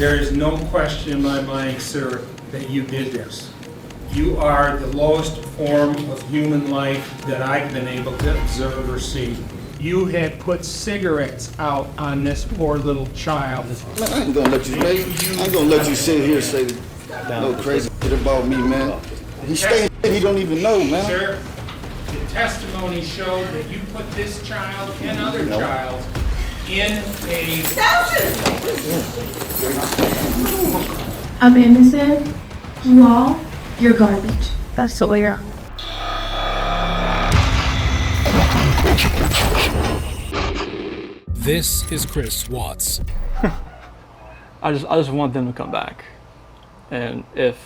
There is no question in my mind, sir, that you did this. You are the lowest form of human life that I've been able to observe or see. You had put cigarettes out on this poor little child. Man, I ain't gonna let you, man. I ain't gonna let you sit here and say no crazy shit about me, man. He's saying he don't even know, man. Sir, the testimony showed that you put this child and other child in a... Amanda said, you all, you're garbage. That's the way you're. This is Chris Watts. I just want them to come back, and if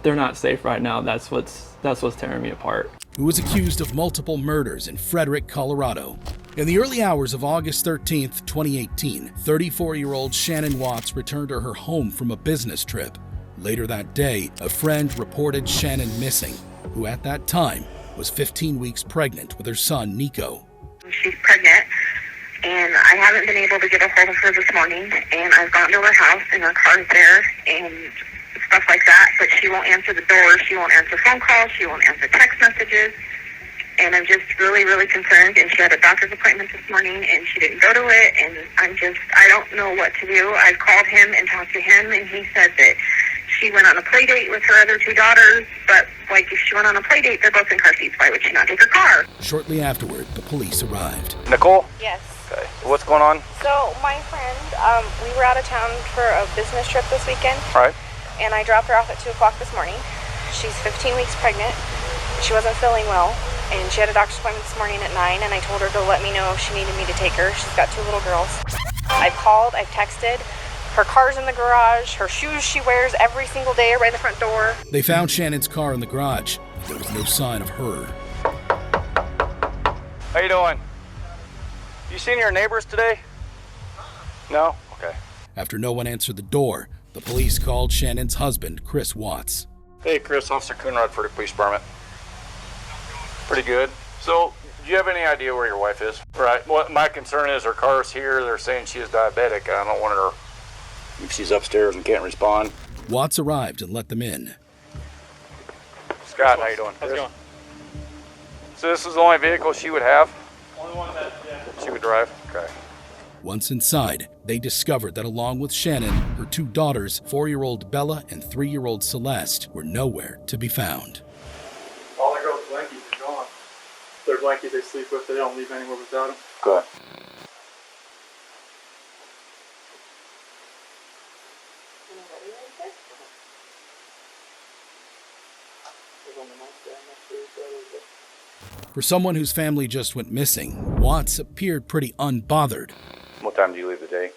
they're not safe right now, that's what's tearing me apart. Who was accused of multiple murders in Frederick, Colorado. In the early hours of August 13th, 2018, 34-year-old Shannon Watts returned to her home from a business trip. Later that day, a friend reported Shannon missing, who at that time was 15 weeks pregnant with her son, Nico. She's pregnant, and I haven't been able to get a hold of her this morning, and I've gone to her house, and her car's there, and stuff like that, but she won't answer the door, she won't answer phone calls, she won't answer text messages, and I'm just really, really concerned, and she had a doctor's appointment this morning, and she didn't go to it, and I don't know what to do. I called him and talked to him, and he said that she went on a play date with her other two daughters, but, like, if she went on a play date, they're both in car seats. Why would she not take her car? Shortly afterward, the police arrived. Nicole? Yes. Okay. What's going on? So, my friend, we were out of town for a business trip this weekend. All right. And I dropped her off at 2 o'clock this morning. She's 15 weeks pregnant. She wasn't feeling well, and she had a doctor's appointment this morning at 9, and I told her to let me know if she needed me to take her. She's got 2 little girls. I've called, I've texted. Her car's in the garage. Her shoes she wears every single day are by the front door. They found Shannon's car in the garage. There was no sign of her. How you doing? You seen your neighbors today? No? Okay. After no one answered the door, the police called Shannon's husband, Chris Watts. Hey, Chris, Officer Coonrod for the police department. Pretty good. So, do you have any idea where your wife is? Right. What my concern is her car's here. They're saying she is diabetic. I don't want her, if she's upstairs and can't respond. Watts arrived and let them in. Scott, how you doing? How's it going? So this is the only vehicle she would have? Only one that, She would drive? Okay. Once inside, they discovered that along with Shannon, her 2 daughters, 4-year-old Bella and 3-year-old Celeste, were nowhere to be found. All the girls' blankets are gone. Their blankets they sleep with, they don't leave anywhere without them. Good. For someone whose family just went missing, Watts appeared pretty unbothered. What time do you leave the day?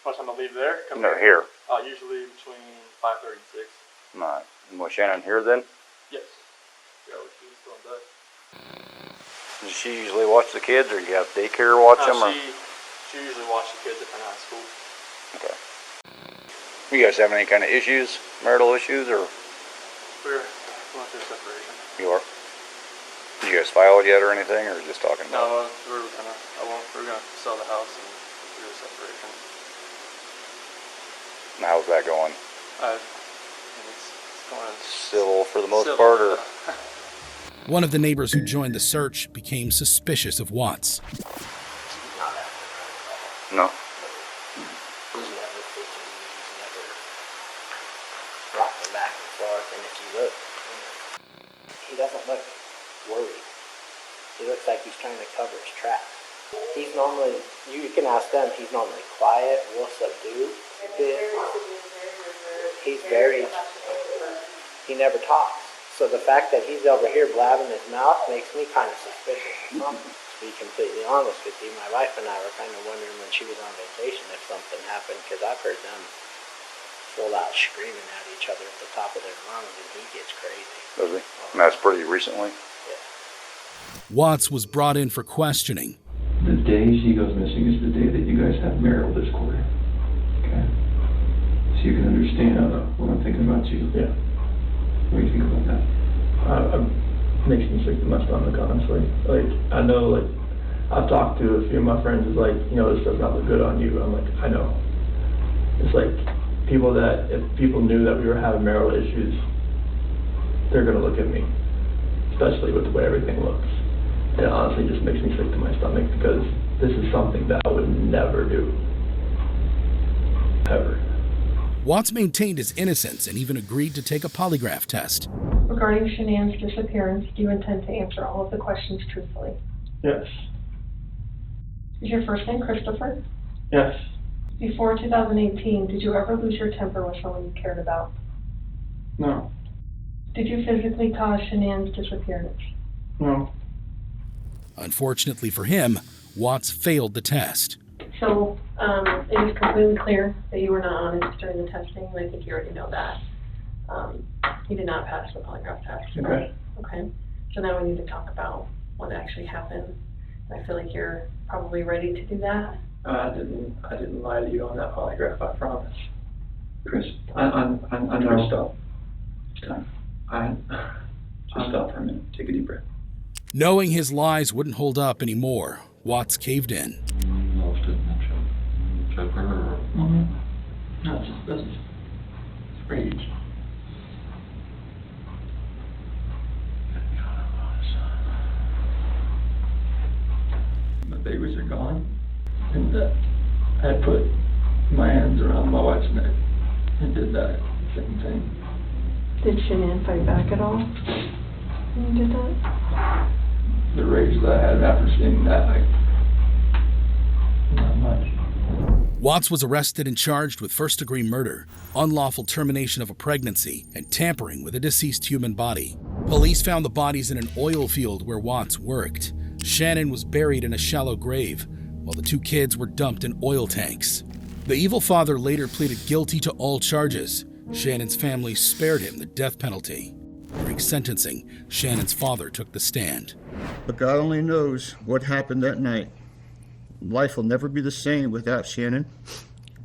What time I leave there? Come No, here. Usually between 5:30 and 6. Not. Was Shannon here then? Yes. Yeah, she's still in bed. Does she usually watch the kids, or you have daycare watch them? Or? She usually watches the kids if they're not in school. Okay. You guys having any kind of issues, marital issues, or? We're going through separation. You are? Did you guys file it yet or anything, or just talking about it? No, we're gonna sell the house and do a separation. And how's that going? It's going Civil for the most civil, part, or? yeah. One of the neighbors who joined the search became suspicious of Watts. No. Back and forth, and if you look, he doesn't look worried. He looks like he's trying to cover his tracks. He's normally, you can ask them, he's normally quiet, real subdued. He's very, he never talks. So the fact that he's over here blabbing his mouth makes me kind of suspicious. To be completely honest with you, my wife and I were kind of wondering when she was on vacation if something happened, because I've heard them full out screaming at each other at the top of their lungs, and he gets crazy. Does he? And that's pretty recently? Yeah. Watts was brought in for questioning. The day she goes missing is the day that you guys have marital discord. Okay? So you can understand what I'm thinking about you. Yeah. What do you think about that? Makes me sick to my stomach, honestly. Like, I know, like, I've talked to a few of my friends, is like, this does not look good on you. I'm like, I know. It's like people that, if people knew that we were having marital issues, they're gonna look at me, especially with the way everything looks. And it honestly just makes me sick to my stomach because this is something that I would never do. Ever. Watts maintained his innocence and even agreed to take a polygraph test. Regarding Shanann's disappearance, do you intend to answer all of the questions truthfully? Yes. Is your first name Christopher? Yes. Before 2018, did you ever lose your temper with someone you cared about? No. Did you physically cause Shanann's disappearance? No. Unfortunately for him, Watts failed the test. So, it is completely clear that you were not honest during the testing, and I think you already know that. You did not pass the polygraph test, right? Okay. So now we need to talk about what actually happened. I feel like you're probably ready to do that. I didn't lie to you on that polygraph, I promise. Chris, I'm Chris, stop. It's time. Just stop for a minute. Take a deep breath. Knowing his lies wouldn't hold up anymore, Watts caved in. No, that's just rage. My babies are gone, and I put my hands around my wife's neck and did that same thing. Did Shanann fight back at all when you did that? The rage that I had after seeing that, not much. Watts was arrested and charged with first-degree murder, unlawful termination of a pregnancy, and tampering with a deceased human body. Police found the bodies in an oil field where Watts worked. Shanann was buried in a shallow grave, while the two kids were dumped in oil tanks. The evil father later pleaded guilty to all charges. Shannon's family spared him the death penalty. During sentencing, Shannon's father took the stand. But God only knows what happened that night. Life will never be the same without Shannon,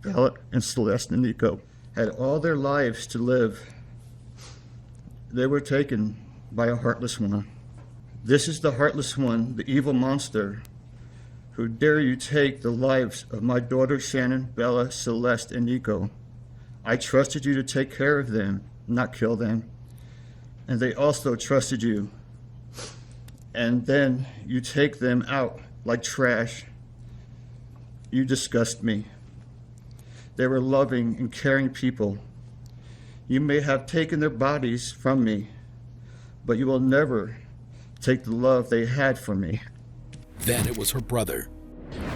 Bella, and Celeste and Nico. Had all their lives to live. They were taken by a heartless one. This is the heartless one, the evil monster, who dare you take the lives of my daughters Shannon, Bella, Celeste, and Nico. I trusted you to take care of them, not kill them. And they also trusted you. And then you take them out like trash. You disgust me. They were loving and caring people. You may have taken their bodies from me, but you will never take the love they had for me. Then it was her brother.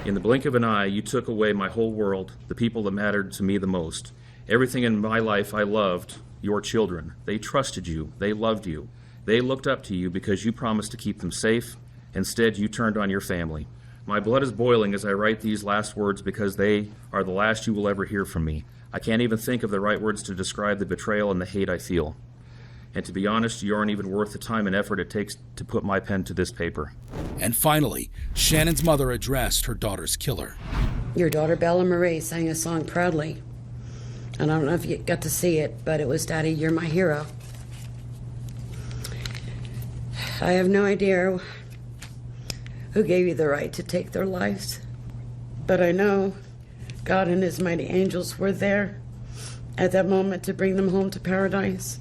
In the blink of an eye, you took away my whole world, the people that mattered to me the most. Everything in my life I loved, your children. They trusted you. They loved you. They looked up to you because you promised to keep them safe. Instead, you turned on your family. My blood is boiling as I write these last words because they are the last you will ever hear from me. I can't even think of the right words to describe the betrayal and the hate I feel. And to be honest, you aren't even worth the time and effort it takes to put my pen to this paper. And finally, Shannon's mother addressed her daughter's killer. Your daughter Bella Marie sang a song proudly. And I don't know if you got to see it, but it was Daddy, You're My Hero. I have no idea who gave you the right to take their lives, but I know God and his mighty angels were there at that moment to bring them home to paradise.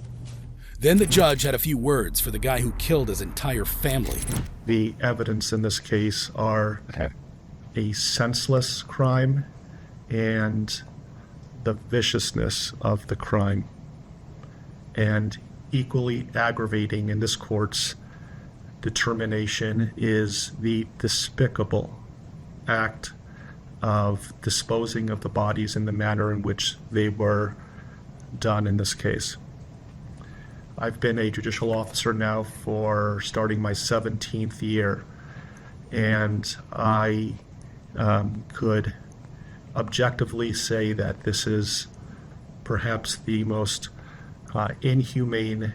Then the judge had a few words for the guy who killed his entire family. The evidence in this case are a senseless crime and the viciousness of the crime. And equally aggravating in this court's determination is the despicable act of disposing of the bodies in the manner in which they were done in this case. I've been a judicial officer now for starting my 17th year, and I could objectively say that this is perhaps the most inhumane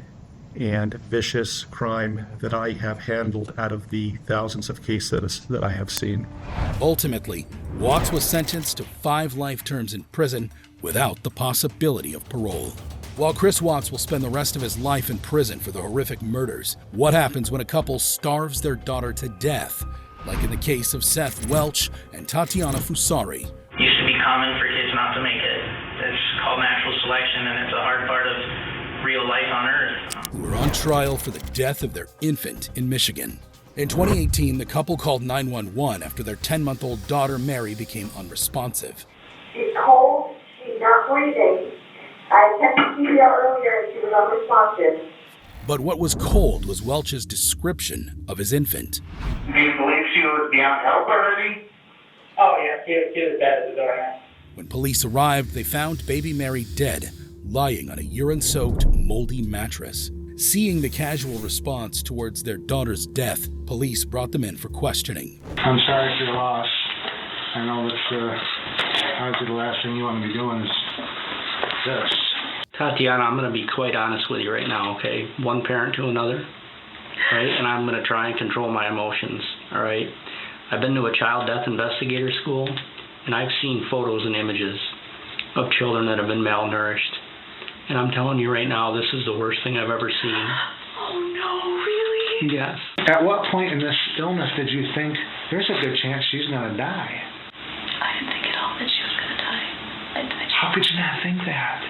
and vicious crime that I have handled out of the thousands of cases that I have seen. Ultimately, Watts was sentenced to 5 life terms in prison without the possibility of parole. While Chris Watts will spend the rest of his life in prison for the horrific murders, what happens when a couple starves their daughter to death, like in the case of Seth Welch and Tatiana Fusari? Used to be common for kids not to make it. selection, and it's a hard part of real life on Earth. Who were on trial for the death of their infant in Michigan. In 2018, the couple called 911 after their 10-month-old daughter, Mary, became unresponsive. She's cold, she's not breathing. I attempted CPR earlier and she was unresponsive. But what was cold was Welch's description of his infant. Do you believe she was beyond help already? Oh, yeah, she was dead at the door now. When police arrived, they found baby Mary dead, lying on a urine-soaked, moldy mattress. Seeing the casual response towards their daughter's death, police brought them in for questioning. I'm sorry for your loss. I know that obviously the last thing you want to be doing is this. Tatiana, I'm going to be quite honest with you right now, okay? One parent to another, right? And I'm going to try and control my emotions, all right? I've been to a child death investigator school, and I've seen photos and images of children that have been malnourished. And I'm telling you right now, this is the worst thing I've ever seen. Oh no, really? Yes. At what point in this illness did you think there's a good chance she's going to die? I didn't think at all that she was going to die. How could you not think that?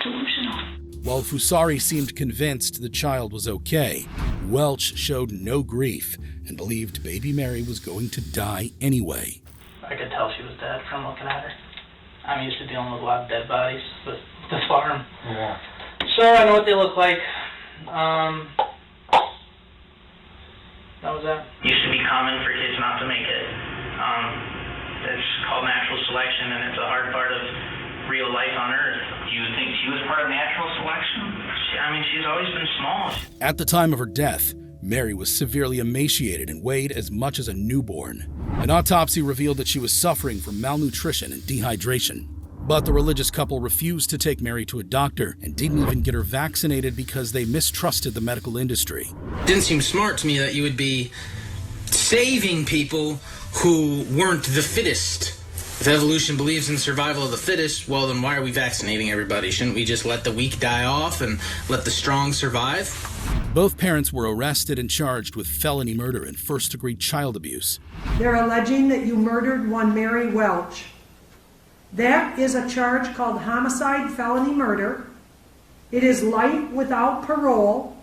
Delusional. While Fusari seemed convinced the child was okay, Welch showed no grief and believed baby Mary was going to die anyway. I could tell she was dead from looking at her. I'm used to dealing with a lot of dead bodies with the farm. Yeah. So I know what they look like. That was that. Used to be common for kids not to make it. It's called natural selection, and it's a hard part of real life on Earth. Do you think she was part of natural selection? She's always been small. At the time of her death, Mary was severely emaciated and weighed as much as a newborn. An autopsy revealed that she was suffering from malnutrition and dehydration. But the religious couple refused to take Mary to a doctor and didn't even get her vaccinated because they mistrusted the medical industry. Didn't seem smart to me that you would be saving people who weren't the fittest. If evolution believes in survival of the fittest, well, then why are we vaccinating everybody? Shouldn't we just let the weak die off and let the strong survive? Both parents were arrested and charged with felony murder and first-degree child abuse. They're alleging that you murdered one Mary Welch. That is a charge called homicide felony murder. It is life without parole.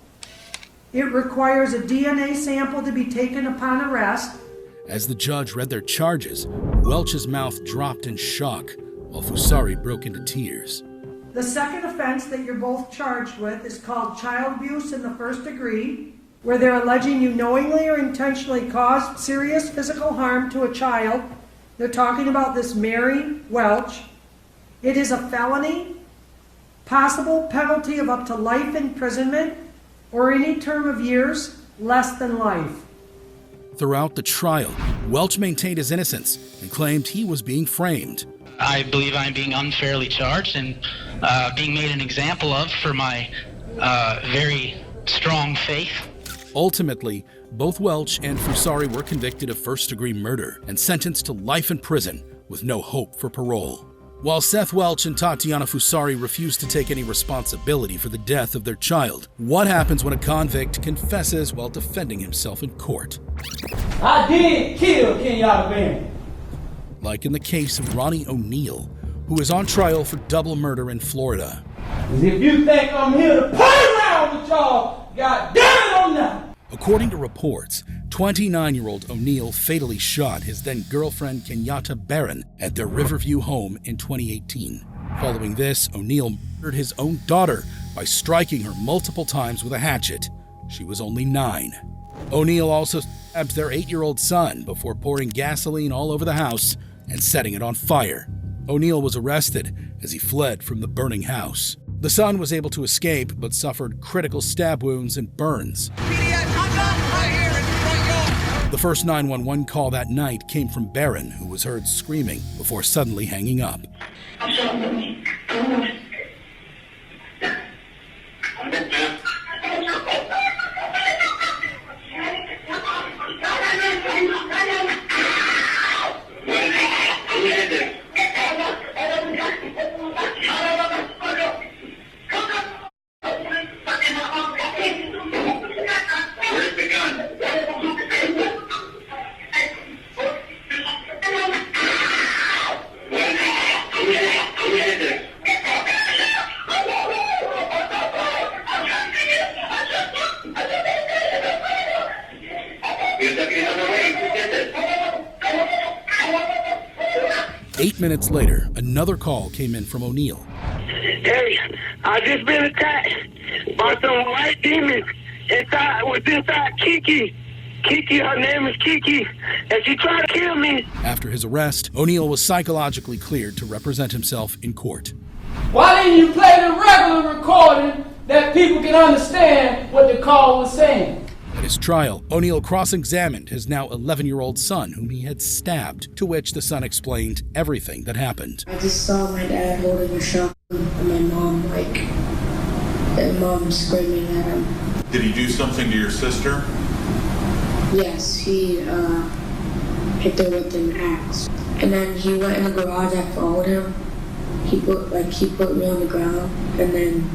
It requires a DNA sample to be taken upon arrest. As the judge read their charges, Welch's mouth dropped in shock, while Fusari broke into tears. The second offense that you're both charged with is called child abuse in the first degree, where they're alleging you knowingly or intentionally caused serious physical harm to a child. They're talking about this Mary Welch. It is a felony, possible penalty of up to life imprisonment or any term of years less than life. Throughout the trial, Welch maintained his innocence and claimed he was being framed. I believe I'm being unfairly charged and being made an example of for my very strong faith. Ultimately, both Welch and Fusari were convicted of first-degree murder and sentenced to life in prison with no hope for parole. While Seth Welch and Tatiana Fusari refused to take any responsibility for the death of their child, what happens when a convict confesses while defending himself in court? I did kill Kenyatta Bennett. Like in the case of Ronnie O'Neill, who is on trial for double murder in Florida. If you think I'm here to play around with y'all, God damn it, I'm not. According to reports, 29-year-old O'Neill fatally shot his then-girlfriend Kenyatta Barron at their Riverview home in 2018. Following this, O'Neill murdered his own daughter by striking her multiple times with a hatchet. She was only 9. O'Neill also stabbed their 8-year-old son before pouring gasoline all over the house and setting it on fire. O'Neill was arrested as he fled from the burning house. The son was able to escape but suffered critical stab wounds and burns. The first 911 call that night came from Barron, who was heard screaming before suddenly hanging up. 8 minutes later, another call came in from O'Neal. Hey, I just been attacked by some white demons inside Kiki. Kiki, her name is Kiki, and she tried to kill me. After his arrest, O'Neal was psychologically cleared to represent himself in court. Why didn't you play the regular recording that people can understand what the call was saying? At his trial, O'Neal cross-examined his now 11-year-old son, whom he had stabbed, to which the son explained everything that happened. I just saw my dad holding a shotgun and my mom, and mom screaming at him. Did he do something to your sister? Yes, he hit her with an axe. And then he went in the garage, I followed him. He put me on the ground, and then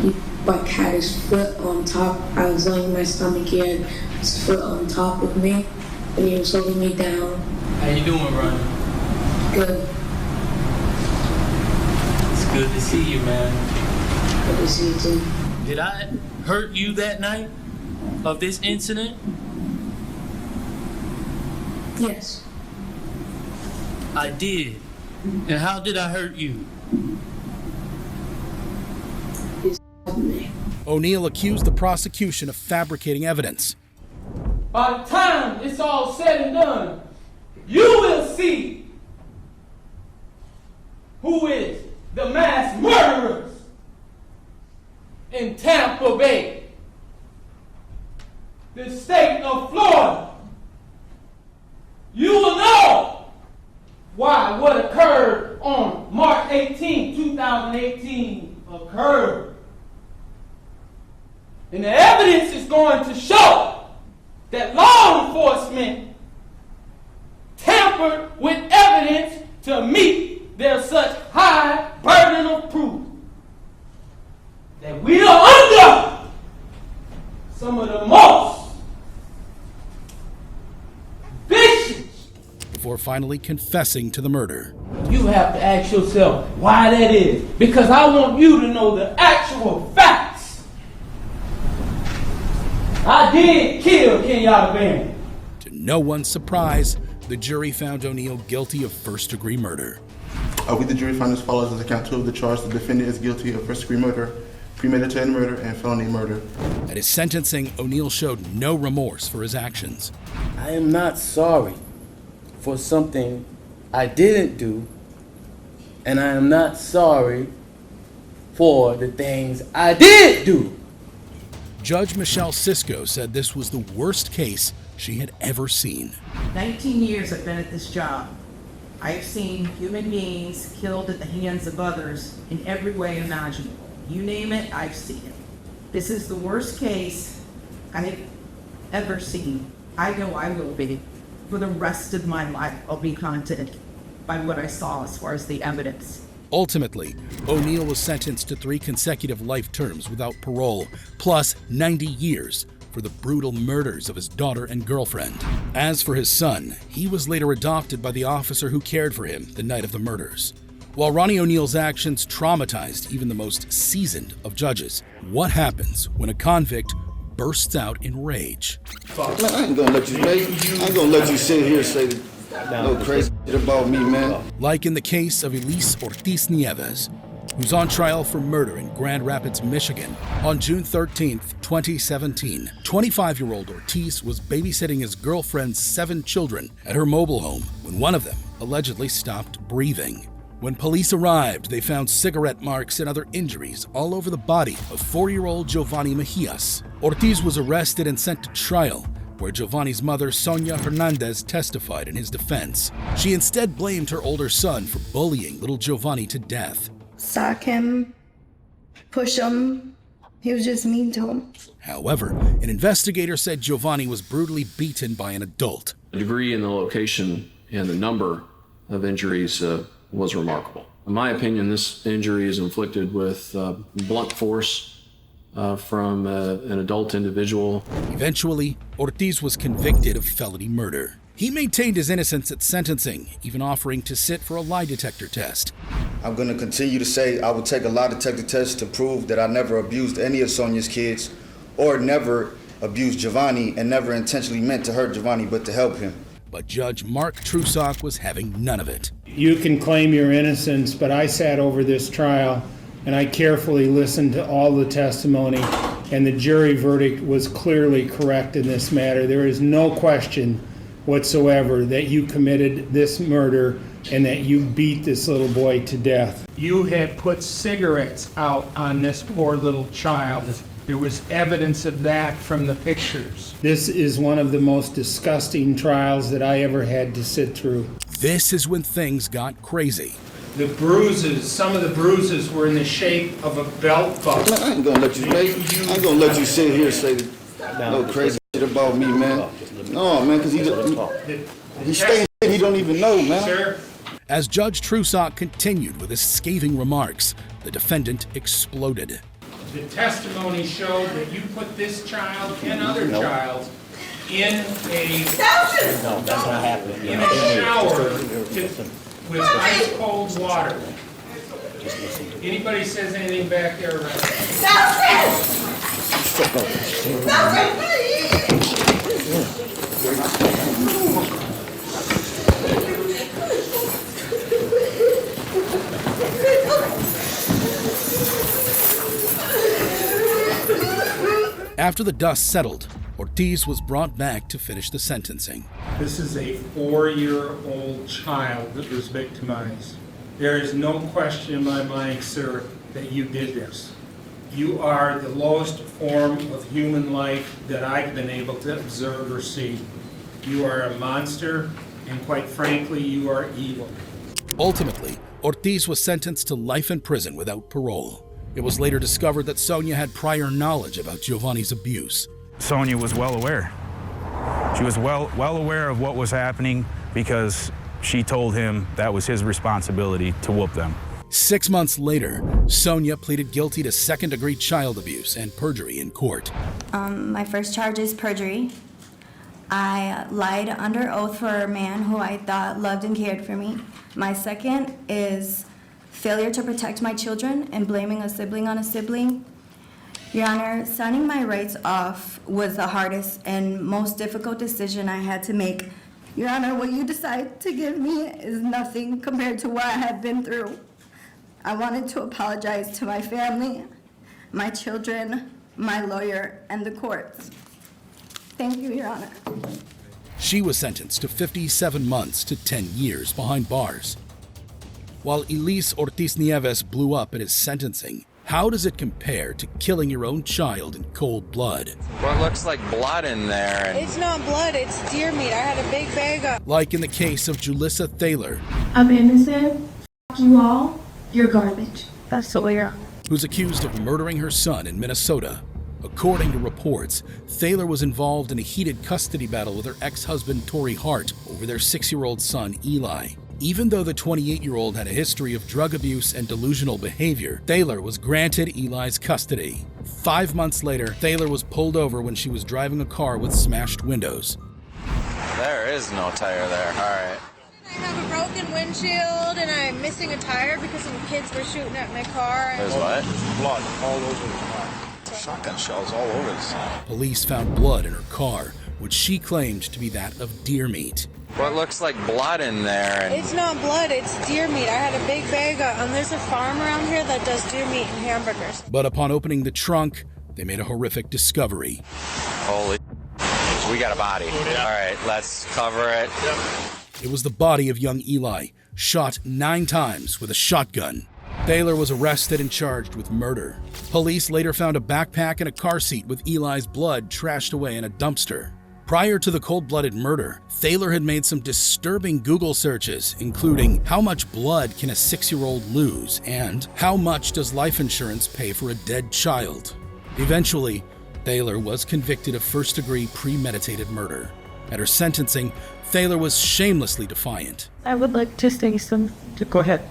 he had his foot on top. I was laying on my stomach, he had his foot on top of me, and he was holding me down. How you doing, Ronnie? Good. It's good to see you, man. Good to see you too. Did I hurt you that night of this incident? Yes. I did. And how did I hurt you? O'Neal accused the prosecution of fabricating evidence. By the time it's all said and done, you will see who is the mass murderers in Tampa Bay, the state of Florida. You will know why what occurred on March 18, 2018 occurred. And the evidence is going to show that law enforcement tampered with evidence to meet their such high burden of proof that we are under some of the most vicious. Before finally confessing to the murder. You have to ask yourself why that is, because I want you to know the actual facts. I did kill Kenyatta Barron. To no one's surprise, the jury found O'Neal guilty of first-degree murder. We, the jury, find as follows as account 2 of the charge: the defendant is guilty of first-degree murder, premeditated murder, and felony murder. At his sentencing, O'Neal showed no remorse for his actions. I am not sorry for something I didn't do, and I am not sorry for the things I did do. Judge Michelle Cisco said this was the worst case she had ever seen. 19 years I've been at this job. I've seen human beings killed at the hands of others in every way imaginable. You name it, I've seen it. This is the worst case I've ever seen. I know I will be. For the rest of my life, I'll be haunted by what I saw as far as the evidence. Ultimately, O'Neal was sentenced to 3 consecutive life terms without parole, plus 90 years for the brutal murders of his daughter and girlfriend. As for his son, he was later adopted by the officer who cared for him the night of the murders. While Ronnie O'Neal's actions traumatized even the most seasoned of judges, what happens when a convict bursts out in rage? Man, I ain't gonna let you sit here and say no crazy shit about me, man. Like in the case of Elise Ortiz Nieves, who's on trial for murder in Grand Rapids, Michigan. On June 13th, 2017, 25-year-old Ortiz was babysitting his girlfriend's 7 children at her mobile home when one of them allegedly stopped breathing. When police arrived, they found cigarette marks and other injuries all over the body of 4-year-old Giovanni Mejias. Ortiz was arrested and sent to trial, where Giovanni's mother, Sonia Hernandez, testified in his defense. She instead blamed her older son for bullying little Giovanni to death. Sock him, push him. He was just mean to him. However, an investigator said Giovanni was brutally beaten by an adult. The degree and the location and the number of injuries was remarkable. In my opinion, this injury is inflicted with blunt force from an adult individual. Eventually, Ortiz was convicted of felony murder. He maintained his innocence at sentencing, even offering to sit for a lie detector test. I'm going to continue to say I will take a lie detector test to prove that I never abused any of Sonia's kids or never abused Giovanni and never intentionally meant to hurt Giovanni but to help him. But Judge Mark Trusock was having none of it. You can claim your innocence, but I sat over this trial and I carefully listened to all the testimony, and the jury verdict was clearly correct in this matter. There is no question whatsoever that you committed this murder and that you beat this little boy to death. You had put cigarettes out on this poor little child. There was evidence of that from the pictures. This is one of the most disgusting trials that I ever had to sit through. This is when things got crazy. The bruises, some of the bruises were in the shape of a belt buckle. I ain't gonna let you sit here and say no crazy shit about me, man. No, man, because he's saying shit he don't even know, man. Sir? As Judge Trusock continued with his scathing remarks, the defendant exploded. The testimony showed that you put this child and other child in a shower with ice cold water. Anybody says anything back there, right? After the dust settled, Ortiz was brought back to finish the sentencing. This is a 4-year-old child that was victimized. There is no question in my mind, sir, that you did this. You are the lowest form of human life that I've been able to observe or see. You are a monster, and quite frankly, you are evil. Ultimately, Ortiz was sentenced to life in prison without parole. It was later discovered that Sonia had prior knowledge about Giovanni's abuse. Sonia was well aware. She was well aware of what was happening because she told him that was his responsibility to whoop them. 6 months later, Sonia pleaded guilty to second-degree child abuse and perjury in court. My first charge is perjury. I lied under oath for a man who I thought loved and cared for me. My second is failure to protect my children and blaming a sibling on a sibling. Your Honor, signing my rights off was the hardest and most difficult decision I had to make. Your Honor, what you decide to give me is nothing compared to what I have been through. I wanted to apologize to my family, my children, my lawyer, and the courts. Thank you, Your Honor. She was sentenced to 57 months to 10 years behind bars. While Elise Ortiz Nieves blew up at his sentencing, how does it compare to killing your own child in cold blood? What looks like blood in there? It's not blood, it's deer meat. I had a big bag of... Like in the case of Julissa Thaler. I'm innocent. F*** you all. You're garbage. That's the way you're on. Who's accused of murdering her son in Minnesota. According to reports, Thaler was involved in a heated custody battle with her ex-husband Tory Hart over their 6-year-old son Eli. Even though the 28-year-old had a history of drug abuse and delusional behavior, Thaler was granted Eli's custody. 5 months later, Thaler was pulled over when she was driving a car with smashed windows. There is no tire there. All right. I have a broken windshield and I'm missing a tire because some kids were shooting at my car. There's what? There's blood all over the car. Shotgun shells all over this. Police found blood in her car, which she claimed to be that of deer meat. What looks like blood in there? It's not blood, it's deer meat. I had a big bag of, there's a farm around here that does deer meat and hamburgers. But upon opening the trunk, they made a horrific discovery. Holy, we got a body. All right, let's cover it. It was the body of young Eli, shot 9 times with a shotgun. Thaler was arrested and charged with murder. Police later found a backpack and a car seat with Eli's blood trashed away in a dumpster. Prior to the cold-blooded murder, Thaler had made some disturbing Google searches, including how much blood can a 6-year-old lose and how much does life insurance pay for a dead child. Eventually, Thaler was convicted of first-degree premeditated murder. At her sentencing, Thaler was shamelessly defiant. I would like to say something. Go ahead.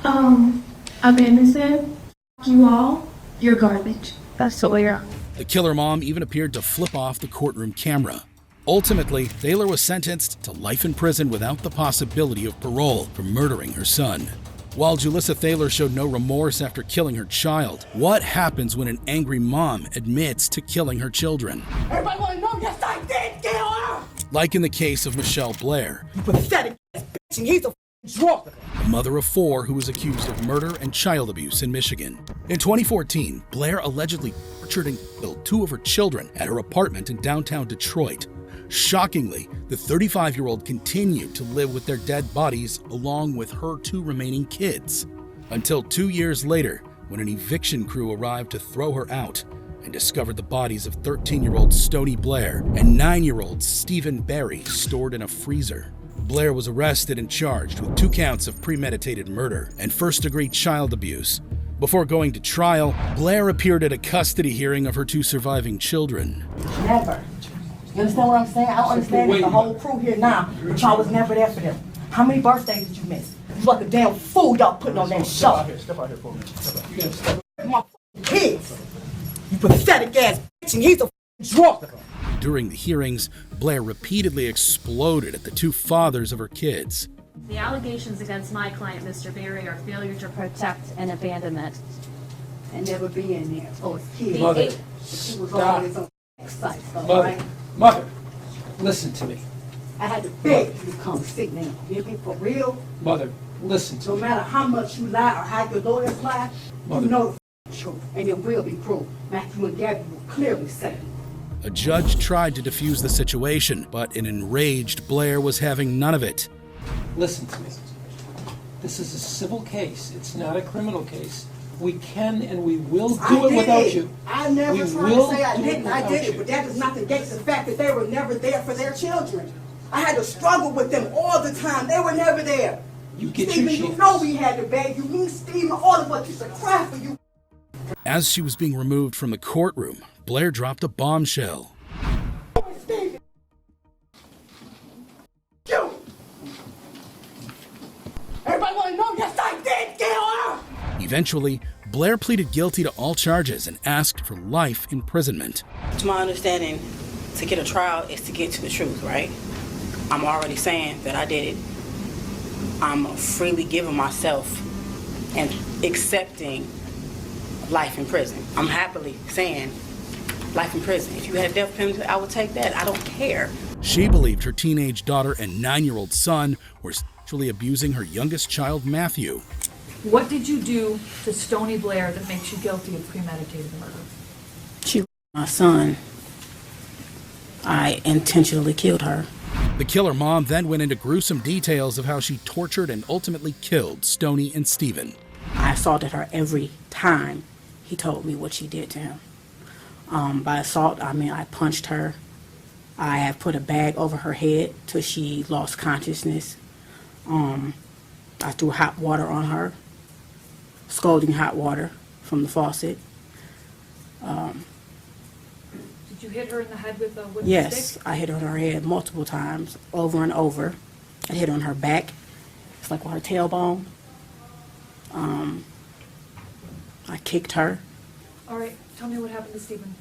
I'm innocent. F*** you all. You're garbage. That's the way you're on. The killer mom even appeared to flip off the courtroom camera. Ultimately, Thaler was sentenced to life in prison without the possibility of parole for murdering her son. While Julissa Thaler showed no remorse after killing her child, what happens when an angry mom admits to killing her children? Everybody want to know? Yes, I did kill her! Like in the case of Michelle Blair. You pathetic ass bitch, and he's a a mother of 4 who was accused of murder and child abuse in Michigan. In 2014, Blair allegedly tortured and killed 2 of her children at her apartment in downtown Detroit. Shockingly, the 35-year-old continued to live with their dead bodies along with her 2 remaining kids, until 2 years later when an eviction crew arrived to throw her out and discovered the bodies of 13-year-old Stony Blair and 9-year-old Stephen Barry stored in a freezer. Blair was arrested and charged with 2 counts of premeditated murder and first-degree child abuse. Before going to trial, Blair appeared at a custody hearing of her 2 surviving children. Never. You understand what I'm saying? I don't understand the whole crew here now, but y'all was never there for them. How many birthdays did you miss? You like a damn fool y'all putting on that show. Step out here for me. You gotta step my kids. You pathetic ass bitch, and he's a drunk. During the hearings, Blair repeatedly exploded at the 2 fathers of her kids. The allegations against my client, Mr. Barry, are failure to protect and abandonment. And never be in there. Oh, it's kids. Mother, She was stop. always on site, Mother, mother, listen to me. I had to beg you to come sit down. You be for real? Mother, listen to No me. matter how much you lie or how your lawyers lie, Mother. you know the truth. And it will be proved. Matthew and Gabby will clearly say it. A judge tried to defuse the situation, but an enraged Blair was having none of it. Listen to me. This is a civil case. It's not a criminal case. We can and we will do it without you. I never We tried to will say I do it didn't. I without did it, you. but that does not negate the fact that they were never there for their children. I had to struggle with them all the time. They were never there. You get Stephen, your you chance. know we had to beg you. Me, Stephen, all of us used to cry for you. As she was being removed from the courtroom, Blair dropped a bombshell. Stephen. You. Everybody want to know? Yes, I did kill her. Eventually, Blair pleaded guilty to all charges and asked for life imprisonment. To my understanding, to get a trial is to get to the truth, right? I'm already saying that I did it. I'm freely giving myself and accepting life in prison. I'm happily saying life in prison. If you had a death penalty, I would take that. I don't care. She believed her teenage daughter and 9-year-old son were sexually abusing her youngest child, Matthew. What did you do to Stony Blair that makes you guilty of premeditated murder? She my son. I intentionally killed her. The killer mom then went into gruesome details of how she tortured and ultimately killed Stony and Stephen. I assaulted her every time he told me what she did to him. By assault, I mean I punched her. I have put a bag over her head till she lost consciousness. I threw hot water on her, scalding hot water from the faucet. Did you hit her in the head with a wooden Yes, stick? I hit her on her head multiple times, over and over. I hit her on her back. It's like on her tailbone. I kicked her. All right, tell me what happened to Stephen.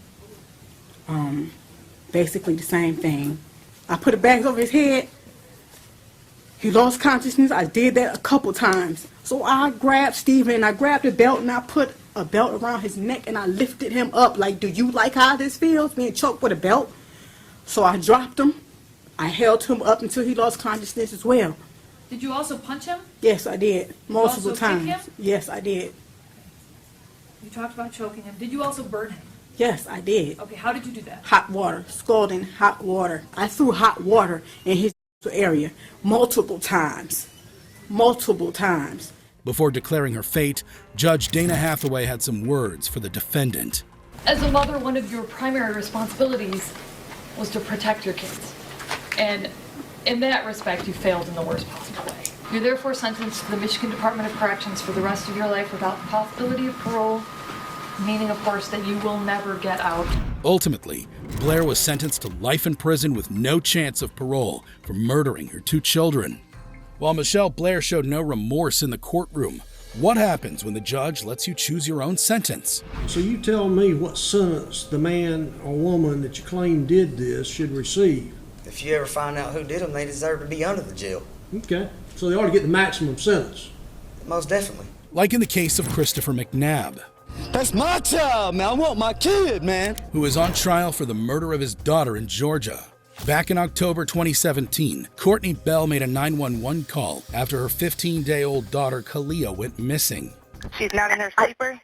Basically the same thing. I put a bag over his head. He lost consciousness. I did that a couple times. So I grabbed Stephen, I grabbed a belt, and I put a belt around his neck, and I lifted him up. Like, do you like how this feels, being choked with a belt? So I dropped him. I held him up until he lost consciousness as well. Did you also punch him? Yes, I did. Multiple also kick times. him? Yes, I did. You talked about choking him. Did you also burn him? Yes, I did. Okay, how did you do that? Hot water, scalding hot water. I threw hot water in his area multiple times. Multiple times. Before declaring her fate, Judge Dana Hathaway had some words for the defendant. As a mother, one of your primary responsibilities was to protect your kids. And in that respect, you failed in the worst possible way. You're therefore sentenced to the Michigan Department of Corrections for the rest of your life without the possibility of parole, meaning, of course, that you will never get out. Ultimately, Blair was sentenced to life in prison with no chance of parole for murdering her 2 children. While Michelle Blair showed no remorse in the courtroom, what happens when the judge lets you choose your own sentence? So you tell me what sentence the man or woman that you claim did this should receive. If you ever find out who did them, they deserve to be under the jail. Okay, so they ought to get the maximum sentence. Most definitely. Like in the case of Christopher McNabb. That's my child, man. I want my kid, man. Who is on trial for the murder of his daughter in Georgia. Back in October 2017, Courtney Bell made a 911 call after her 15-day-old daughter Kalia went missing. She's not in her sleeper?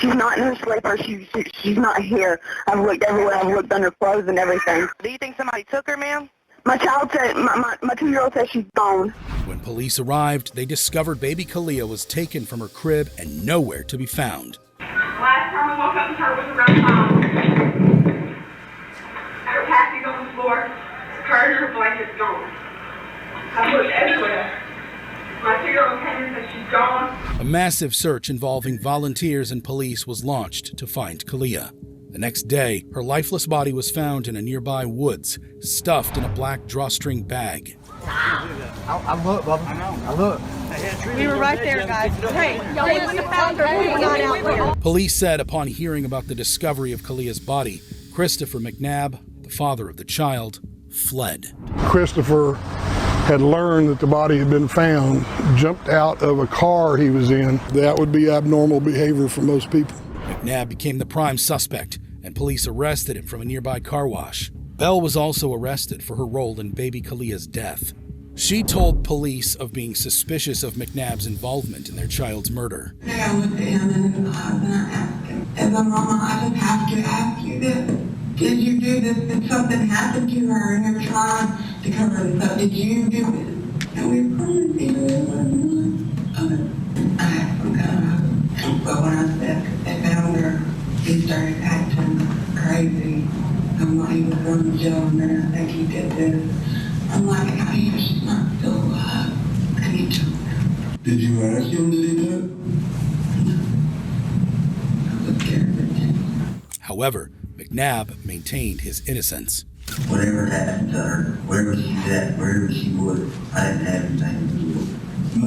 She's not in her sleeper. She's not here. I've looked everywhere. I've looked under clothes and everything. Do you think somebody took her, ma'am? My child said, my 2-year-old said she's gone. When police arrived, they discovered baby Kalia was taken from her crib and nowhere to be found. Last time I woke up with her was around 5. Her taxi's on the floor. Her and her blanket's gone. I looked everywhere. My 2-year-old came in and said she's gone. A massive search involving volunteers and police was launched to find Kalia. The next day, her lifeless body was found in a nearby woods, stuffed in a black drawstring bag. I look, Bubba. I look. We were right there, guys. Hey, y'all wouldn't have found her. We were not out there. Police said upon hearing about the discovery of Kalia's body, Christopher McNabb, the father of the child, fled. Christopher had learned that the body had been found, jumped out of a car he was in. That would be abnormal behavior for most people. McNabb became the prime suspect, and police arrested him from a nearby car wash. Bell was also arrested for her role in baby Kalia's death. She told police of being suspicious of McNabb's involvement in their child's murder. I looked at him and I asked him, as a mama, I just have to ask you this. Did you do this? Did something happen to her and you're trying to cover this up? Did you do it? And we promised each other. I had some kind of, but when I said they found her, he started acting crazy. I'm like, he was going to jail and then I think he did this. I'm like, how do you, she's not still alive? And he told her. Did you ask him to do that? No. I was scared of him. However, McNabb maintained his innocence. Whatever happened to her, wherever she's at, wherever she was, I didn't have anything to do with it.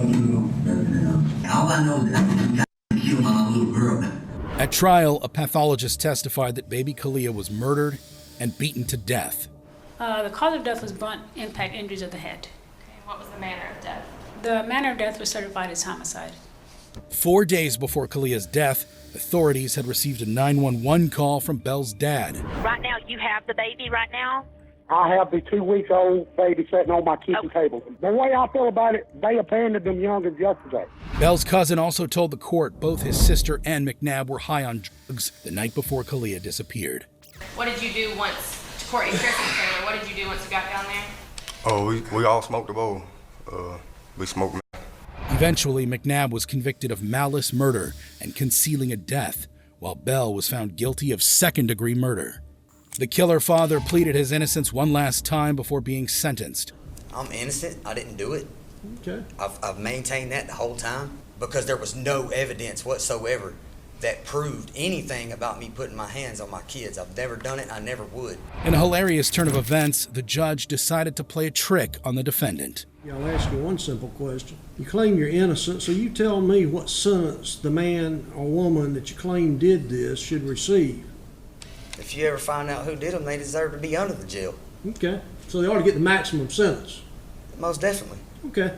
Nothing else. All I know is that I'm trying to kill my little girl now. At trial, a pathologist testified that baby Kalia was murdered and beaten to death. The cause of death was blunt impact injuries of the head. Okay, what was the manner of death? The manner of death was certified as homicide. 4 days before Kalia's death, authorities had received a 911 call from Bell's dad. Right now, you have the baby right now? I have the 2-week-old baby sitting on my kitchen table. The way I feel about it, they abandoned them youngins yesterday. Bell's cousin also told the court both his sister and McNabb were high on drugs the night before Kalia disappeared. What did you do once Courtney Christmas trailer? What did you do once you got down there? Oh, we all smoked a bowl. We smoked. Eventually, McNabb was convicted of malice murder and concealing a death, while Bell was found guilty of second-degree murder. The killer father pleaded his innocence one last time before being sentenced. I'm innocent. I didn't do it. Okay. I've maintained that the whole time because there was no evidence whatsoever that proved anything about me putting my hands on my kids. I've never done it. I never would. In a hilarious turn of events, the judge decided to play a trick on the defendant. Yeah, I'll ask you one simple question. You claim you're innocent, so you tell me what sentence the man or woman that you claim did this should receive. If you ever find out who did them, they deserve to be under the jail. Okay. So they ought to get the maximum sentence. Most definitely. Okay.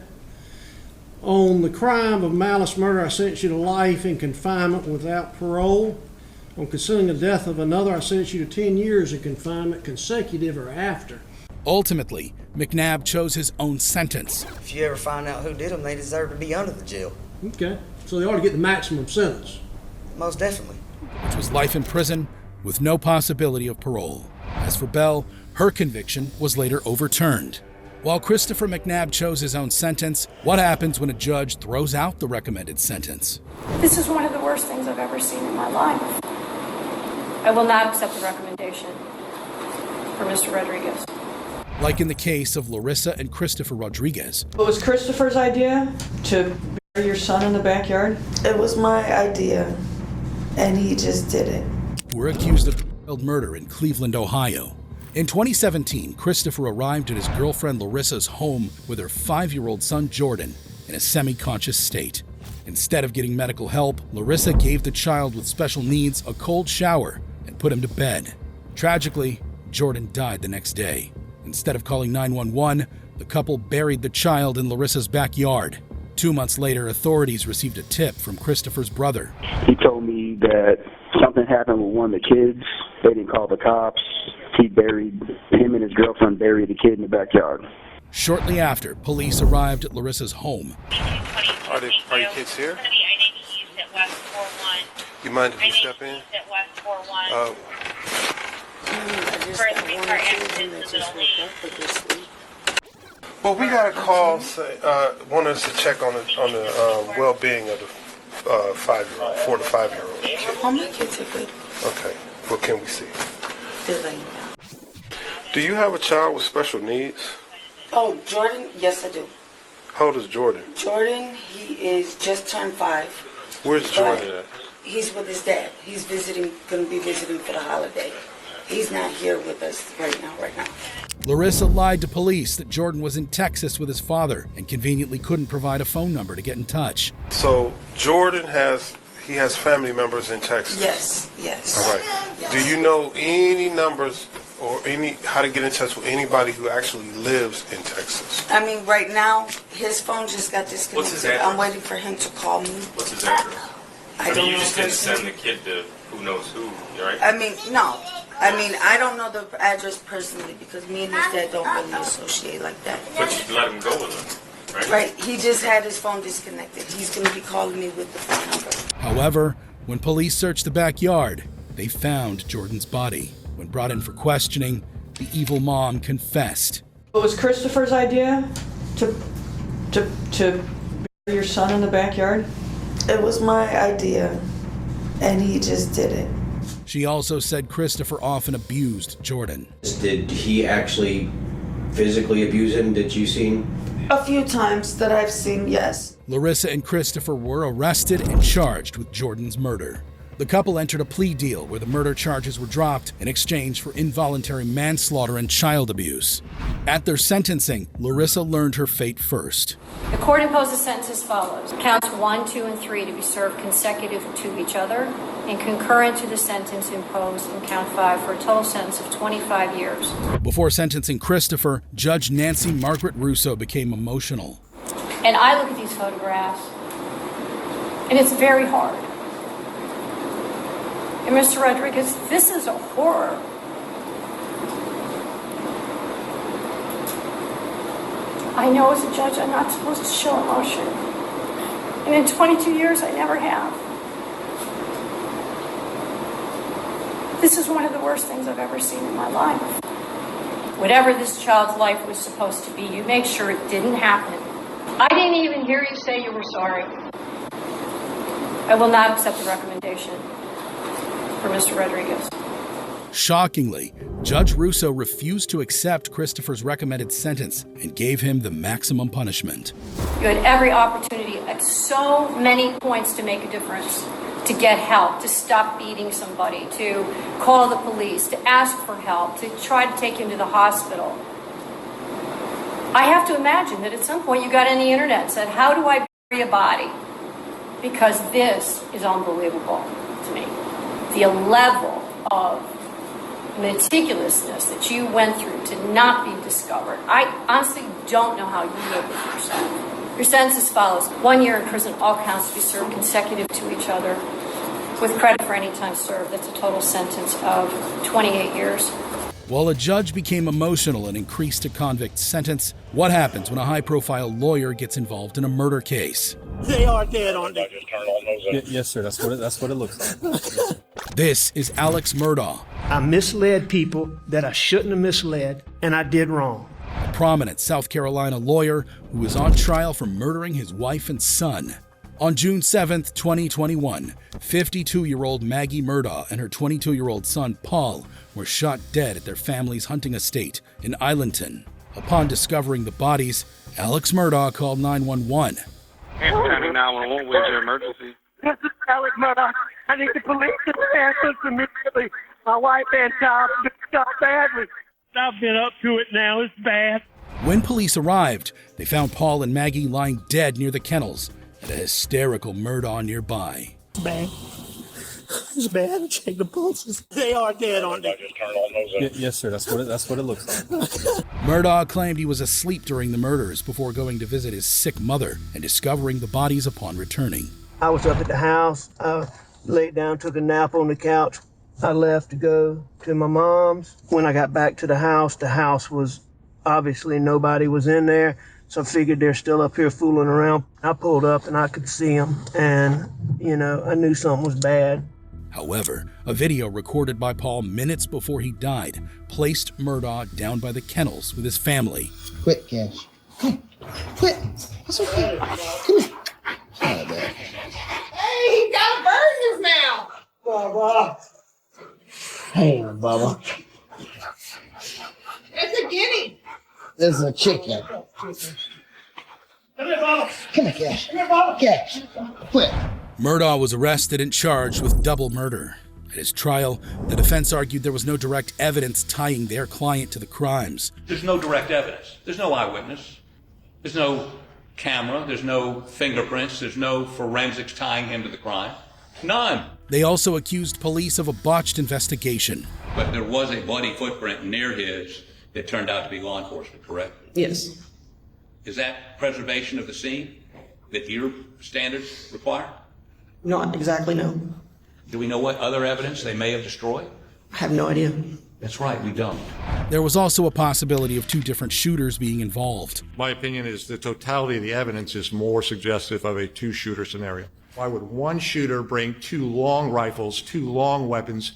On the crime of malice murder, I sentence you to life in confinement without parole. On concealing the death of another, I sentence you to 10 years in confinement, consecutive or after. Ultimately, McNabb chose his own sentence. If you ever find out who did them, they deserve to be under the jail. Okay. So they ought to get the maximum sentence. Most definitely. Which was life in prison with no possibility of parole. As for Bell, her conviction was later overturned. While Christopher McNabb chose his own sentence, what happens when a judge throws out the recommended sentence? This is one of the worst things I've ever seen in my life. I will not accept the recommendation for Mr. Rodriguez. Like in the case of Larissa and Christopher Rodriguez. It was Christopher's idea to bury your son in the backyard? It was my idea, and he just did it. Who were accused of child murder in Cleveland, Ohio. In 2017, Christopher arrived at his girlfriend Larissa's home with her 5-year-old son Jordan in a semi-conscious state. Instead of getting medical help, Larissa gave the child with special needs a cold shower and put him to bed. Tragically, Jordan died the next day. Instead of calling 911, the couple buried the child in Larissa's backyard. 2 months later, authorities received a tip from Christopher's brother. He told me that something happened with one of the kids. They didn't call the cops. him and his girlfriend buried the kid in the backyard. Shortly after, police arrived at Larissa's home. Are your kids here? You mind if you step in? Well, we got a call want us to check on the well-being of the 5-year-old, 4 to 5-year-old kid. How many kids are good? Okay, what can we see? Do you have a child with special needs? Oh, Jordan? Yes, I do. How old is Jordan? Jordan, he is just turned 5. Where's Jordan at? He's with his dad. He's going to be visiting for the holiday. He's not here with us right now. Larissa lied to police that Jordan was in Texas with his father and conveniently couldn't provide a phone number to get in touch. So Jordan has family members in Texas? Yes. All right. Yes. Do you know any numbers or how to get in touch with anybody who actually lives in Texas? I mean, right now, his phone just got disconnected. What's his address? I'm waiting for him to call me. What's his address? I don't you know just his didn't send name. the kid to who knows who, right? I mean, no. I mean, I don't know the address personally because me and his dad don't really associate like that. But you let him go with him, right? Right. He just had his phone disconnected. He's going to be calling me with the phone number. However, when police searched the backyard, they found Jordan's body. When brought in for questioning, the evil mom confessed. It was Christopher's idea to bury your son in the backyard? It was my idea, and he just did it. She also said Christopher often abused Jordan. Did he actually physically abuse him? Did you see him? A few times that I've seen, yes. Larissa and Christopher were arrested and charged with Jordan's murder. The couple entered a plea deal where the murder charges were dropped in exchange for involuntary manslaughter and child abuse. At their sentencing, Larissa learned her fate first. The court imposed a sentence as follows. Counts 1, 2, and 3 to be served consecutive to each other and concurrent to the sentence imposed in count 5 for a total sentence of 25 years. Before sentencing Christopher, Judge Nancy Margaret Russo became emotional. And I look at these photographs, and it's very hard. And Mr. Rodriguez, this is a horror. I know as a judge I'm not supposed to show emotion. And in 22 years, I never have. This is one of the worst things I've ever seen in my life. Whatever this child's life was supposed to be, you make sure it didn't happen. I didn't even hear you say you were sorry. I will not accept the recommendation for Mr. Rodriguez. Shockingly, Judge Russo refused to accept Christopher's recommended sentence and gave him the maximum punishment. You had every opportunity at so many points to make a difference, to get help, to stop beating somebody, to call the police, to ask for help, to try to take him to the hospital. I have to imagine that at some point you got on the internet and said, how do I bury a body? Because this is unbelievable to me. The level of meticulousness that you went through to not be discovered. I honestly don't know how you live with yourself. Your sentence as follows. 1 year in prison, all counts to be served consecutive to each other with credit for any time served. That's a total sentence of 28 years. While a judge became emotional and increased a convict's sentence, what happens when a high-profile lawyer gets involved in a murder case? They are dead, aren't they? Yes, sir. That's what it looks like. This is Alex Murdaugh, I misled people that I shouldn't have misled, and I did wrong. a prominent South Carolina lawyer who is on trial for murdering his wife and son. On June 7, 2021, 52-year-old Maggie Murdaugh and her 22-year-old son, Paul, were shot dead at their family's hunting estate in Islandton. Upon discovering the bodies, Alex Murdaugh called 911. County 911, where's your emergency? This is Alex Murdaugh. I need the police to answer immediately. My wife and child have been shot badly. I've been up to it now. It's bad. When police arrived, they found Paul and Maggie lying dead near the kennels and a hysterical Murdaugh nearby. It's bad. It's bad. Check the pulses. They are dead, aren't they? Yes, sir. That's what it looks like. Murdaugh claimed he was asleep during the murders before going to visit his sick mother and discovering the bodies upon returning. I was up at the house. I laid down, took a nap on the couch, I left to go to my mom's. When I got back to the house was obviously nobody was in there. So I figured they're still up here fooling around. I pulled up and I could see them, and, I knew something was bad. However, a video recorded by Paul minutes before he died placed Murdaugh down by the kennels with his family. Quit, Cash. Come on. Quit. It's okay. Come here. Hi, Dad. Hey, he got a bird in his mouth. Baba. Hey, Bubba. It's a guinea. This is a chicken. Come here, Baba. Come here, Cash. Come here, Baba. Cash. Quit. Murdaugh was arrested and charged with double murder. At his trial, the defense argued there was no direct evidence tying their client to the crimes. There's no direct evidence. There's no eyewitness. There's no camera. There's no fingerprints. There's no forensics tying him to the crime. None. They also accused police of a botched investigation. But there was a bloody footprint near his that turned out to be law enforcement, correct? Yes. Is that preservation of the scene that your standards require? Not exactly, no. Do we know what other evidence they may have destroyed? I have no idea. That's right, we don't. There was also a possibility of two different shooters being involved. My opinion is the totality of the evidence is more suggestive of a two-shooter scenario. Why would one shooter bring two long rifles, two long weapons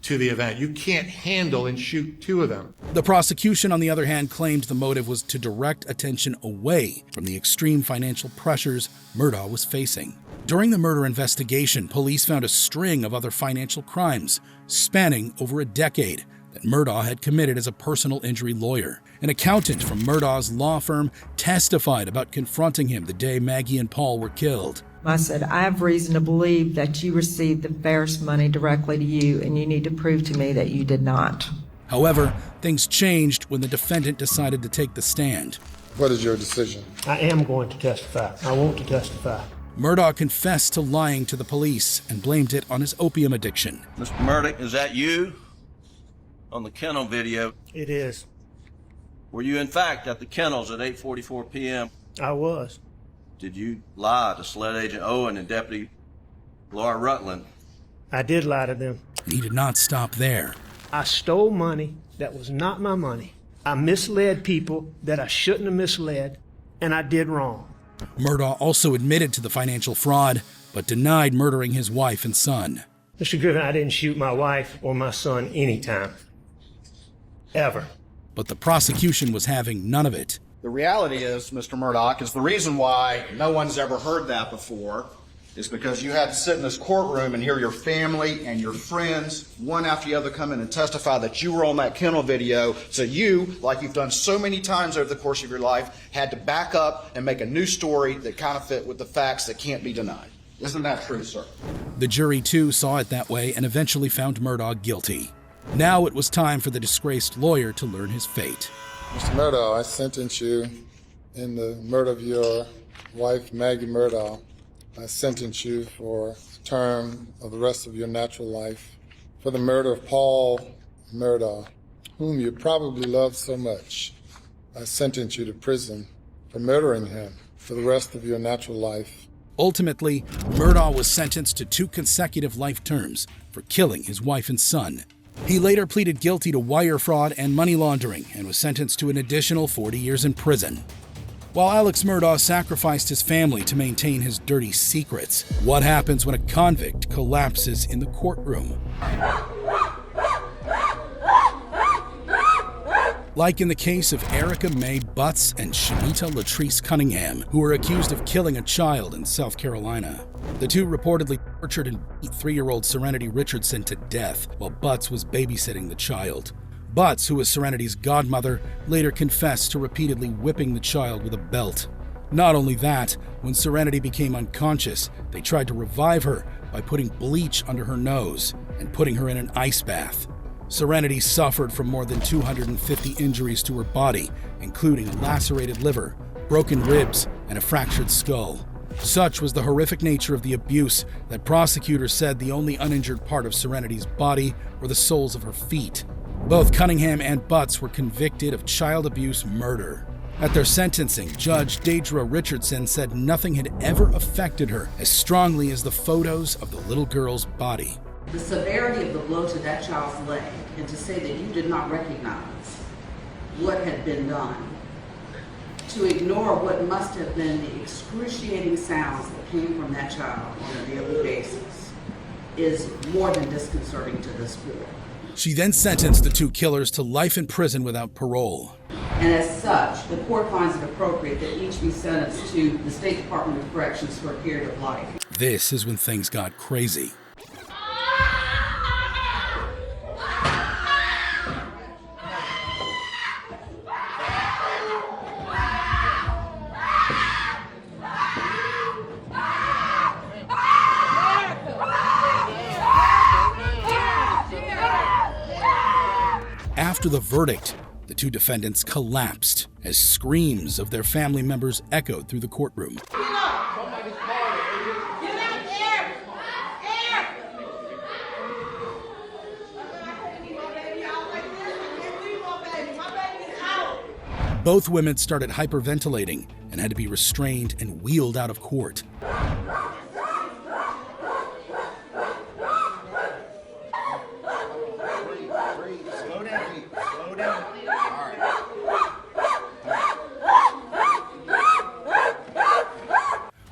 to the event? You can't handle and shoot two of them. The prosecution, on the other hand, claimed the motive was to direct attention away from the extreme financial pressures Murdaugh was facing. During the murder investigation, police found a string of other financial crimes spanning over a decade that Murdaugh had committed as a personal injury lawyer. An accountant from Murdaugh's law firm testified about confronting him the day Maggie and Paul were killed. I said, I have reason to believe that you received the Ferris money directly to you, and you need to prove to me that you did not. However, things changed when the defendant decided to take the stand. What is your decision? I am going to testify. I want to testify. Murdaugh confessed to lying to the police and blamed it on his opium addiction. Mr. Murdaugh, is that you on the kennel video? It is. Were you in fact at the kennels at 8:44 p.m.? I was. Did you lie to Sled Agent Owen and Deputy Laura Rutland? I did lie to them. He did not stop there. I stole money that was not my money. I misled people that I shouldn't have misled, and I did wrong. Murdaugh also admitted to the financial fraud, but denied murdering his wife and son. Mr. Griffin, I didn't shoot my wife or my son anytime. Ever. But the prosecution was having none of it. The reality is, Mr. Murdaugh, is the reason why no one's ever heard that before is because you had to sit in this courtroom and hear your family and your friends, one after the other, come in and testify that you were on that kennel video. So you, like you've done so many times over the course of your life, had to back up and make a new story that kind of fit with the facts that can't be denied. Isn't that true, sir? The jury, too, saw it that way and eventually found Murdaugh guilty. Now it was time for the disgraced lawyer to learn his fate. Mr. Murdaugh, I sentence you in the murder of your wife, Maggie Murdaugh. I sentence you for the term of the rest of your natural life for the murder of Paul Murdaugh, whom you probably loved so much. I sentence you to prison for murdering him for the rest of your natural life. Ultimately, Murdaugh was sentenced to 2 consecutive life terms for killing his wife and son. He later pleaded guilty to wire fraud and money laundering and was sentenced to an additional 40 years in prison. While Alex Murdaugh sacrificed his family to maintain his dirty secrets, what happens when a convict collapses in the courtroom? Like in the case of Erica Mae Butts and Shanita Latrice Cunningham, who were accused of killing a child in South Carolina. The two reportedly tortured and beat 3-year-old Serenity Richardson to death while Butts was babysitting the child. Butts, who was Serenity's godmother, later confessed to repeatedly whipping the child with a belt. Not only that, when Serenity became unconscious, they tried to revive her by putting bleach under her nose and putting her in an ice bath. Serenity suffered from more than 250 injuries to her body, including a lacerated liver, broken ribs, and a fractured skull. Such was the horrific nature of the abuse that prosecutors said the only uninjured part of Serenity's body were the soles of her feet. Both Cunningham and Butts were convicted of child abuse murder. At their sentencing, Judge Deidre Richardson said nothing had ever affected her as strongly as the photos of the little girl's body. The severity of the blow to that child's leg, and to say that you did not recognize what had been done, to ignore what must have been the excruciating sounds that came from that child on a daily basis, is more than disconcerting to this board. She then sentenced the two killers to life in prison without parole. And as such, the court finds it appropriate that each be sentenced to the State Department of Corrections for a period of life. This is when things got crazy. After the verdict, the two defendants collapsed as screams of their family members echoed through the courtroom. Both women started hyperventilating and had to be restrained and wheeled out of court.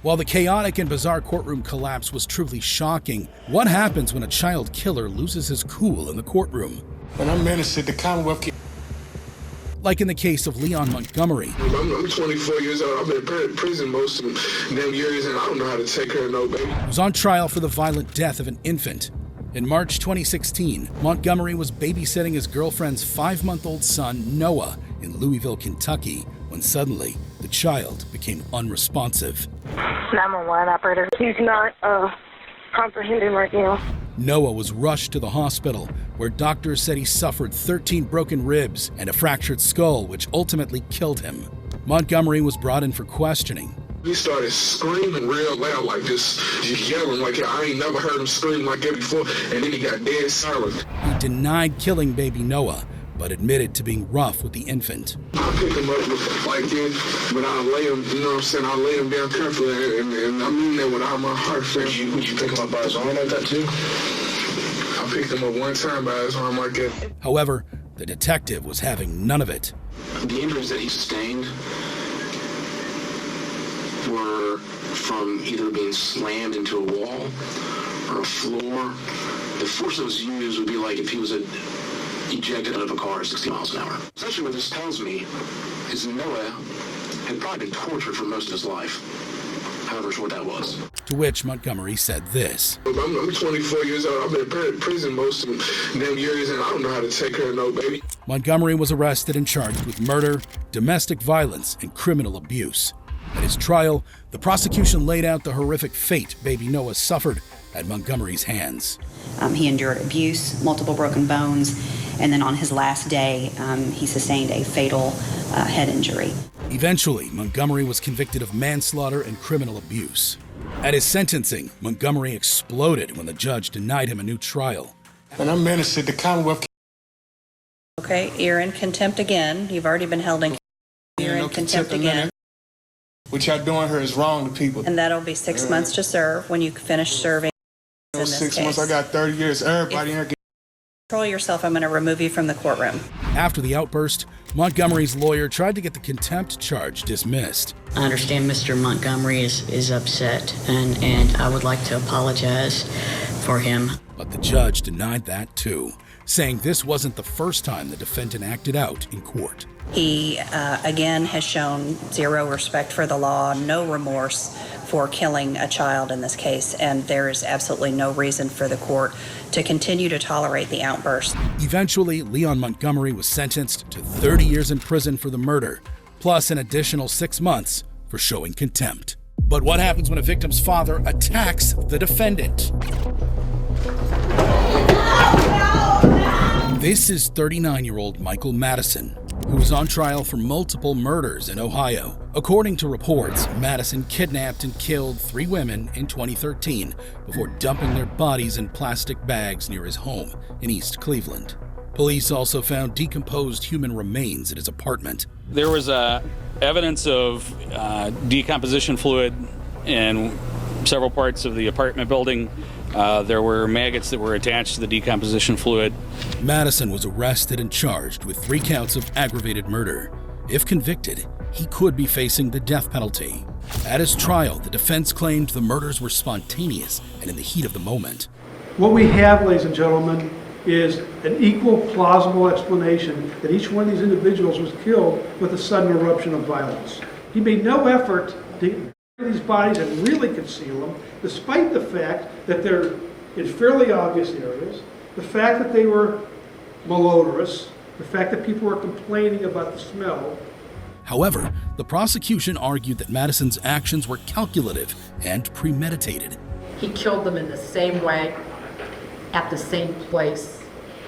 While the chaotic and bizarre courtroom collapse was truly shocking, what happens when a child killer loses his cool in the courtroom? When I'm menaced, the Commonwealth. Like in the case of Leon Montgomery. I'm 24 years old. I've been in prison most of them years, and I don't know how to take care of no baby. He was on trial for the violent death of an infant. In March 2016, Montgomery was babysitting his girlfriend's 5-month-old son, Noah, in Louisville, Kentucky, when suddenly the child became unresponsive. 911 operator. He's not comprehending right now. Noah was rushed to the hospital, where doctors said he suffered 13 broken ribs and a fractured skull, which ultimately killed him. Montgomery was brought in for questioning. He started screaming real loud, like just yelling, like I ain't never heard him scream like that before, and then he got dead silent. He denied killing baby Noah, but admitted to being rough with the infant. I picked him up like this, but I lay him, you know what I'm saying, I lay him down carefully, and I mean that with all my heart. Would you pick him up by his arm like that too? I picked him up one time by his arm like that. However, the detective was having none of it. The injuries that he sustained were from either being slammed into a wall or a floor. The force that was used would be like if he was ejected out of a car at 60 miles an hour. Essentially what this tells me is Noah had probably been tortured for most of his life, however short that was. To which Montgomery said this. I'm 24 years old. I've been in prison most of them years, and I don't know how to take care of no baby. Montgomery was arrested and charged with murder, domestic violence, and criminal abuse. At his trial, the prosecution laid out the horrific fate baby Noah suffered at Montgomery's hands. He endured abuse, multiple broken bones, and then on his last day, he sustained a fatal head injury. Eventually, Montgomery was convicted of manslaughter and criminal abuse. At his sentencing, Montgomery exploded when the judge denied him a new trial. And I'm menaced the Commonwealth. Okay, you're in contempt again. You've already been held in. You're in contempt again. What y'all doing here is wrong to people. And that'll be 6 months to serve when you finish serving. In this 6 case. months, I got 30 years. Everybody here. Control yourself. I'm going to remove you from the courtroom. After the outburst, Montgomery's lawyer tried to get the contempt charge dismissed. I understand Mr. Montgomery is upset, and I would like to apologize for him. But the judge denied that too, saying this wasn't the first time the defendant acted out in court. He, again, has shown zero respect for the law, no remorse for killing a child in this case, and there is absolutely no reason for the court to continue to tolerate the outburst. Eventually, Leon Montgomery was sentenced to 30 years in prison for the murder, plus an additional 6 months for showing contempt. But what happens when a victim's father attacks the defendant? This is 39-year-old Michael Madison, who was on trial for multiple murders in Ohio. According to reports, Madison kidnapped and killed 3 women in 2013 before dumping their bodies in plastic bags near his home in East Cleveland. Police also found decomposed human remains at his apartment. There was evidence of decomposition fluid in several parts of the apartment building. There were maggots that were attached to the decomposition fluid. Madison was arrested and charged with 3 counts of aggravated murder. If convicted, he could be facing the death penalty. At his trial, the defense claimed the murders were spontaneous and in the heat of the moment. What we have, ladies and gentlemen, is an equal plausible explanation that each one of these individuals was killed with a sudden eruption of violence. He made no effort to bury these bodies and really conceal them, despite the fact that they're in fairly obvious areas, the fact that they were malodorous, the fact that people were complaining about the smell. However, the prosecution argued that Madison's actions were calculative and premeditated. He killed them in the same way, at the same place,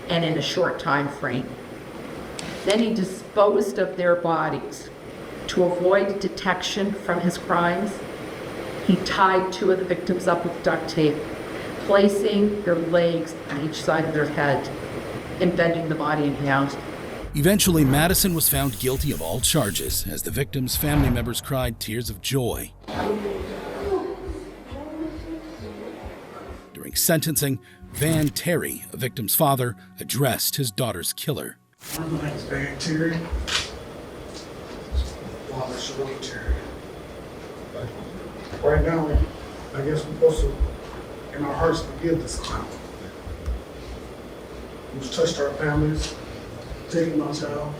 and in a short time frame. Then he disposed of their bodies. To avoid detection from his crimes, he tied 2 of the victims up with duct tape, placing their legs on each side of their head, and bending the body in half. Eventually, Madison was found guilty of all charges as the victims' family members cried tears of joy. During sentencing, Van Terry, a victim's father, addressed his daughter's killer. My name is Van Terry. Father Shirley Terry. Right now, I guess we're supposed to, in our hearts, forgive this crime. Who's touched our families, taken my child.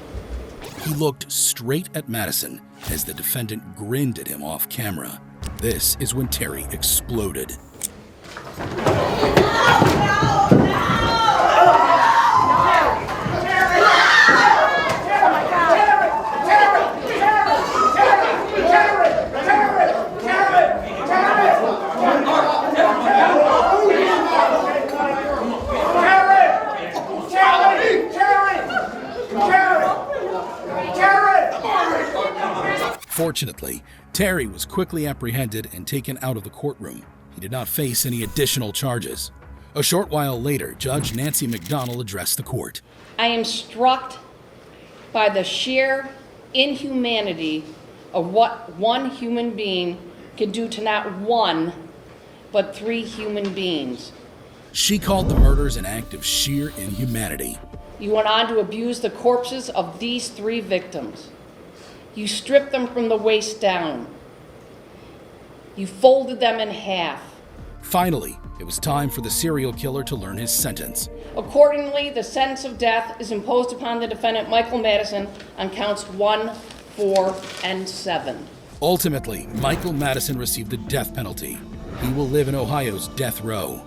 He looked straight at Madison as the defendant grinned at him off camera. This is when Terry exploded. Fortunately, Terry was quickly apprehended and taken out of the courtroom. He did not face any additional charges. A short while later, Judge Nancy McDonnell addressed the court. I am struck by the sheer inhumanity of what one human being can do to not one, but 3 human beings. She called the murders an act of sheer inhumanity. You went on to abuse the corpses of these 3 victims. You stripped them from the waist down. You folded them in half. Finally, it was time for the serial killer to learn his sentence. Accordingly, the sentence of death is imposed upon the defendant, Michael Madison, on counts 1, 4, and 7. Ultimately, Michael Madison received the death penalty. He will live in Ohio's death row.